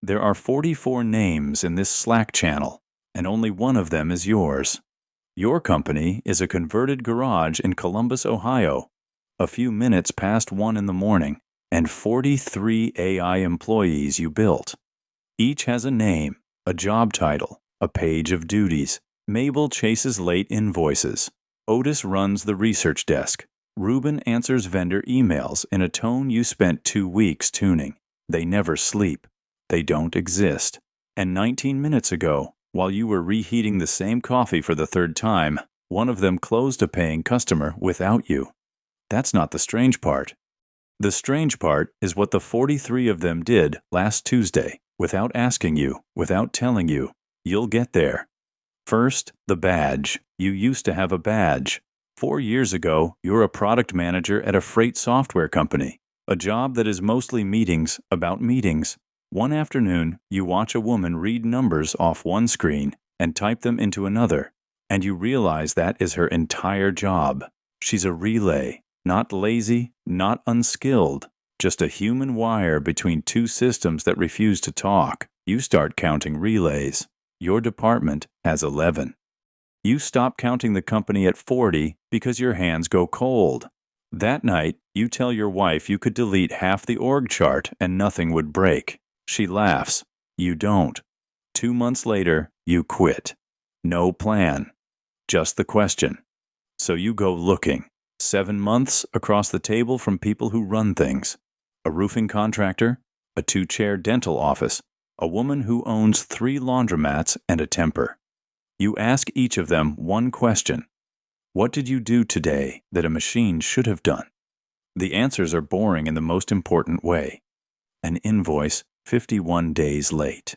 There are 44 names in this Slack channel, and only one of them is yours. Your company is a converted garage in Columbus, Ohio, a few minutes past 1 in the morning, and 43 AI employees you built. Each has a name, a job title, a page of duties. Mabel chases late invoices. Otis runs the research desk. Ruben answers vendor emails in a tone you spent 2 weeks tuning. They never sleep. They don't exist. And 19 minutes ago, while you were reheating the same coffee for the third time, one of them closed a paying customer without you. That's not the strange part. The strange part is what the 43 of them did last Tuesday, without asking you, without telling you. You'll get there. First, the badge. You used to have a badge. 4 years ago, you're a product manager at a freight software company, a job that is mostly meetings about meetings. One afternoon, you watch a woman read numbers off one screen and type them into another, and you realize that is her entire job. She's a relay, not lazy, not unskilled, just a human wire between two systems that refuse to talk. You start counting relays. Your department has 11. You stop counting the company at 40 because your hands go cold. That night, you tell your wife you could delete half the org chart and nothing would break. She laughs. You don't. 2 months later, you quit. No plan. Just the question. So you go looking. 7 months across the table from people who run things. A roofing contractor, a 2-chair dental office, a woman who owns 3 laundromats and a temper. You ask each of them one question. What did you do today that a machine should have done? The answers are boring in the most important way. An invoice 51 days late.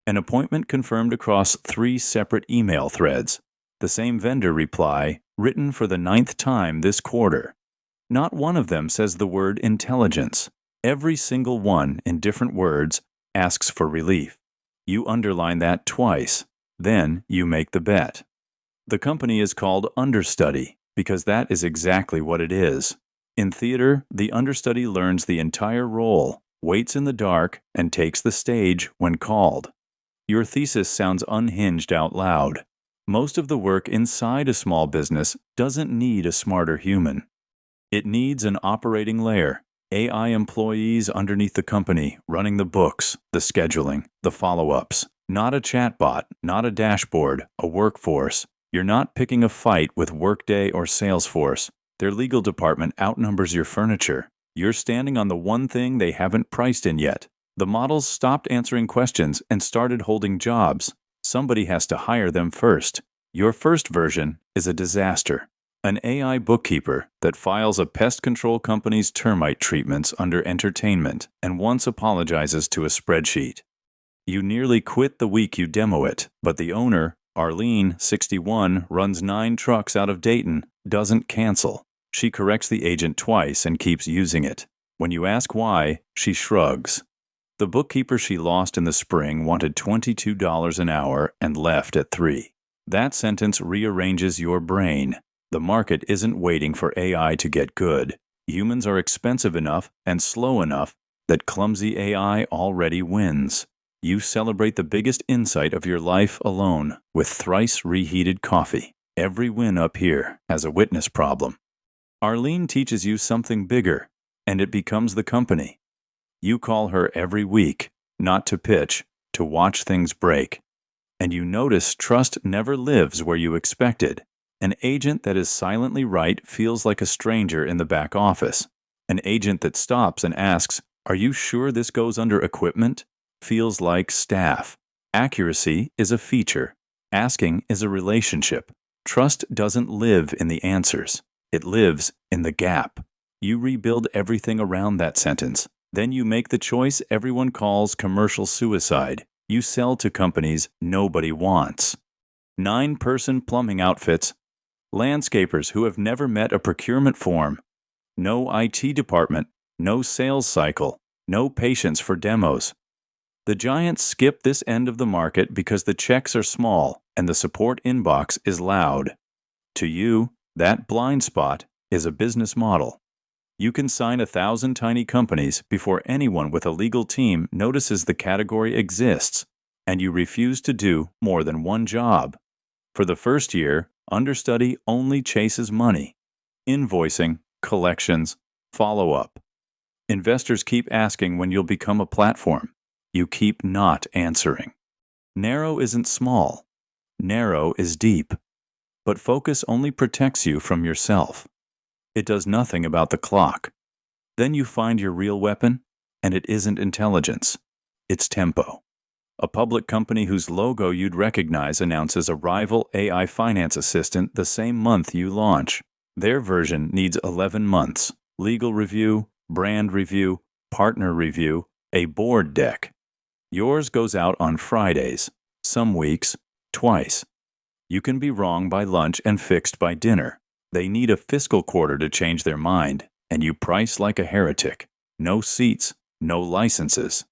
An appointment confirmed across 3 separate email threads. The same vendor reply, written for the 9th time this quarter. Not one of them says the word intelligence. Every single one, in different words, asks for relief. You underline that twice. Then you make the bet. The company is called Understudy because that is exactly what it is. In theater, the understudy learns the entire role, waits in the dark, and takes the stage when called. Your thesis sounds unhinged out loud. Most of the work inside a small business doesn't need a smarter human. It needs an operating layer, AI employees underneath the company running the books, the scheduling, the follow-ups. Not a chatbot, not a dashboard, a workforce. You're not picking a fight with Workday or Salesforce. Their legal department outnumbers your furniture. You're standing on the one thing they haven't priced in yet. The models stopped answering questions and started holding jobs. Somebody has to hire them first. Your first version is a disaster. An AI bookkeeper that files a pest control company's termite treatments under entertainment and once apologizes to a spreadsheet. You nearly quit the week you demo it, but the owner, Arlene, 61, runs 9 trucks out of Dayton, doesn't cancel. She corrects the agent twice and keeps using it. When you ask why, she shrugs. The bookkeeper she lost in the spring wanted $22 an hour and left at 3. That sentence rearranges your brain. The market isn't waiting for AI to get good. Humans are expensive enough and slow enough that clumsy AI already wins. You celebrate the biggest insight of your life alone with thrice reheated coffee. Every win up here has a witness problem. Arlene teaches you something bigger, and it becomes the company. You call her every week, not to pitch, to watch things break. And you notice trust never lives where you expected. An agent that is silently right feels like a stranger in the back office. An agent that stops and asks, "Are you sure this goes under equipment?" feels like staff. Accuracy is a feature. Asking is a relationship. Trust doesn't live in the answers. It lives in the gap. You rebuild everything around that sentence. Then you make the choice everyone calls commercial suicide. You sell to companies nobody wants. 9-person plumbing outfits. Landscapers who have never met a procurement form. No IT department. No sales cycle. No patience for demos. The giants skip this end of the market because the checks are small and the support inbox is loud. To you, that blind spot is a business model. You can sign 1,000 tiny companies before anyone with a legal team notices the category exists, and you refuse to do more than one job. For the first year, Understudy only chases money. Invoicing, collections, follow-up. Investors keep asking when you'll become a platform. You keep not answering. Narrow isn't small. Narrow is deep. But focus only protects you from yourself. It does nothing about the clock. Then you find your real weapon, and it isn't intelligence. It's tempo. A public company whose logo you'd recognize announces a rival AI finance assistant the same month you launch. Their version needs 11 months, legal review, brand review, partner review, a board deck. Yours goes out on Fridays, some weeks, twice. You can be wrong by lunch and fixed by dinner. They need a fiscal quarter to change their mind, and you price like a heretic. No seats, no licenses.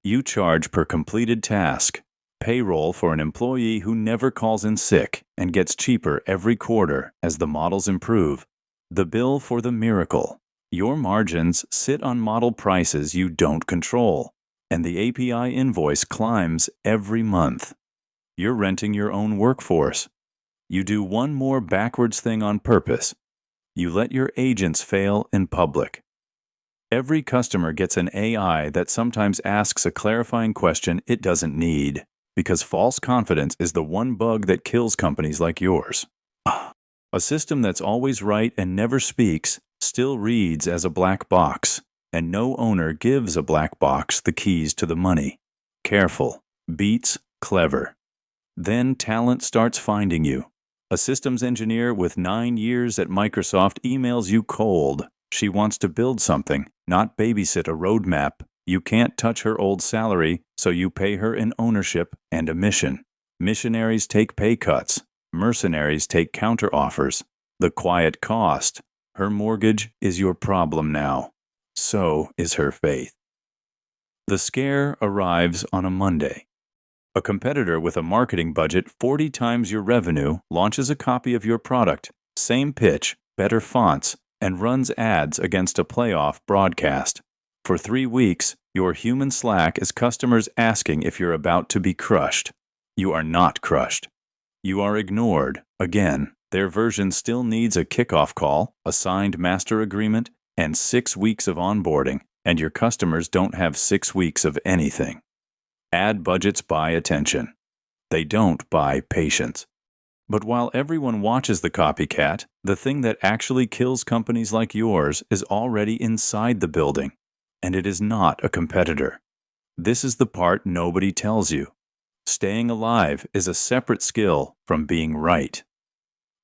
You charge per completed task. Payroll for an employee who never calls in sick and gets cheaper every quarter as the models improve. The bill for the miracle. Your margins sit on model prices you don't control, and the API invoice climbs every month. You're renting your own workforce. You do one more backwards thing on purpose. You let your agents fail in public. Every customer gets an AI that sometimes asks a clarifying question it doesn't need, because false confidence is the one bug that kills companies like yours. A system that's always right and never speaks still reads as a black box, and no owner gives a black box the keys to the money. Careful beats clever. Then talent starts finding you. A systems engineer with 9 years at Microsoft emails you cold. She wants to build something, not babysit a roadmap. You can't touch her old salary, so you pay her in ownership and a mission. Missionaries take pay cuts. Mercenaries take counteroffers. The quiet cost. Her mortgage is your problem now. So is her faith. The scare arrives on a Monday. A competitor with a marketing budget 40 times your revenue launches a copy of your product, same pitch, better fonts, and runs ads against a playoff broadcast. For 3 weeks, your human slack is customers asking if you're about to be crushed. You are not crushed. You are ignored. Again, their version still needs a kickoff call, a signed master agreement, and 6 weeks of onboarding, and your customers don't have 6 weeks of anything. Ad budgets buy attention. They don't buy patience. But while everyone watches the copycat, the thing that actually kills companies like yours is already inside the building, and it is not a competitor. This is the part nobody tells you. Staying alive is a separate skill from being right.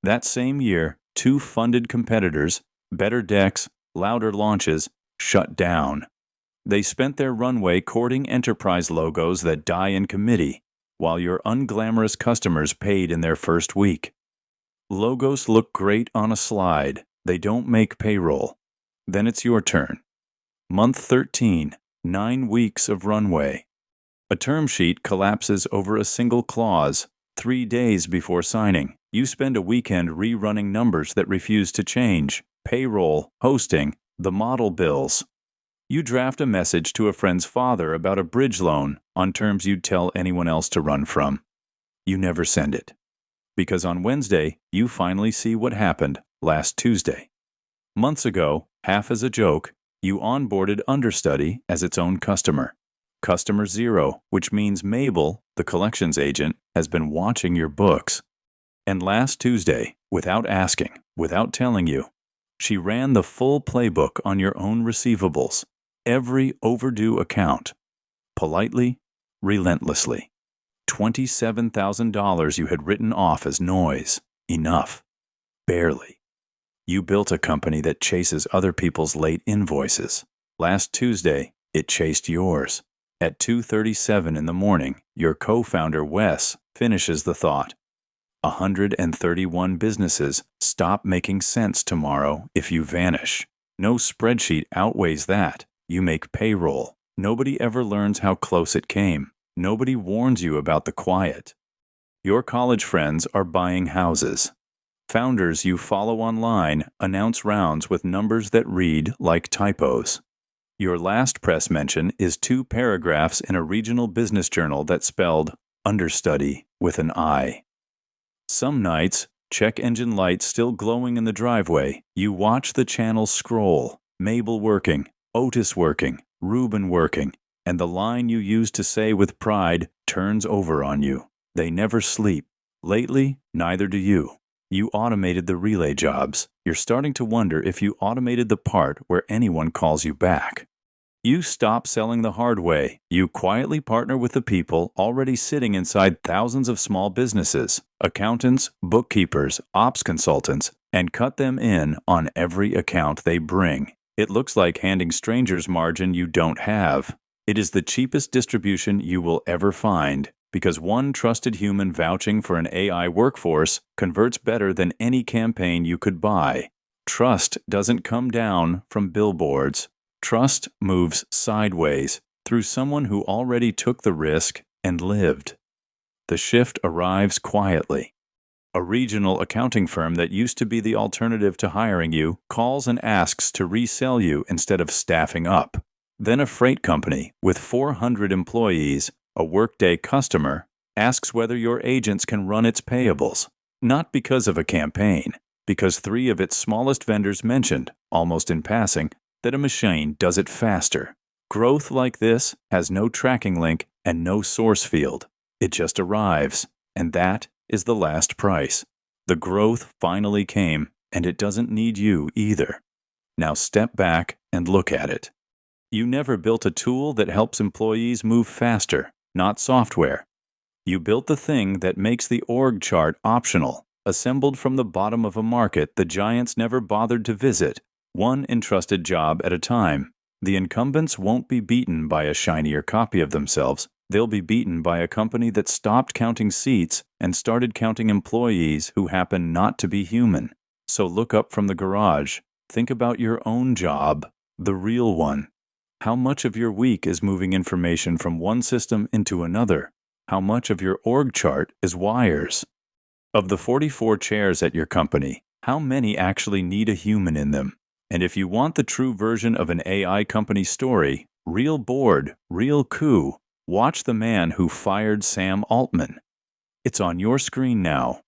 That same year, 2 funded competitors, better decks, louder launches, shut down. They spent their runway courting enterprise logos that die in committee, while your unglamorous customers paid in their first week. Logos look great on a slide. They don't make payroll. Then it's your turn. Month 13, 9 weeks of runway. A term sheet collapses over a single clause. 3 days before signing, you spend a weekend rerunning numbers that refuse to change. Payroll, hosting, the model bills. You draft a message to a friend's father about a bridge loan on terms you'd tell anyone else to run from. You never send it. Because on Wednesday, you finally see what happened last Tuesday. Months ago, half as a joke, you onboarded Understudy as its own customer. Customer 0, which means Mabel, the collections agent, has been watching your books. And last Tuesday, without asking, without telling you, she ran the full playbook on your own receivables. Every overdue account. Politely, relentlessly. $27,000 you had written off as noise. Enough. Barely. You built a company that chases other people's late invoices. Last Tuesday, it chased yours. At 2:37 in the morning, your co-founder Wes finishes the thought. 131 businesses stop making sense tomorrow if you vanish. No spreadsheet outweighs that. You make payroll. Nobody ever learns how close it came. Nobody warns you about the quiet. Your college friends are buying houses. Founders you follow online announce rounds with numbers that read like typos. Your last press mention is 2 paragraphs in a regional business journal that spelled Understudy with an I. Some nights, check engine lights still glowing in the driveway, you watch the channel scroll, Mabel working, Otis working, Ruben working, and the line you used to say with pride turns over on you. They never sleep. Lately, neither do you. You automated the relay jobs. You're starting to wonder if you automated the part where anyone calls you back. You stop selling the hard way. You quietly partner with the people already sitting inside thousands of small businesses, accountants, bookkeepers, ops consultants, and cut them in on every account they bring. It looks like handing strangers margin you don't have. It is the cheapest distribution you will ever find, because one trusted human vouching for an AI workforce converts better than any campaign you could buy. Trust doesn't come down from billboards. Trust moves sideways through someone who already took the risk and lived. The shift arrives quietly. A regional accounting firm that used to be the alternative to hiring you calls and asks to resell you instead of staffing up. Then a freight company with 400 employees, a Workday customer, asks whether your agents can run its payables, not because of a campaign, because 3 of its smallest vendors mentioned, almost in passing, that a machine does it faster. Growth like this has no tracking link and no source field. It just arrives, and that is the last price. The growth finally came, and it doesn't need you either. Now step back and look at it. You never built a tool that helps employees move faster, not software. You built the thing that makes the org chart optional, assembled from the bottom of a market the giants never bothered to visit, one entrusted job at a time. The incumbents won't be beaten by a shinier copy of themselves. They'll be beaten by a company that stopped counting seats and started counting employees who happen not to be human. So look up from the garage. Think about your own job, the real one. How much of your week is moving information from one system into another? How much of your org chart is wires? Of the 44 chairs at your company, how many actually need a human in them? And if you want the true version of an AI company story, real board, real coup, watch The Man Who Fired Sam Altman. It's on your screen now.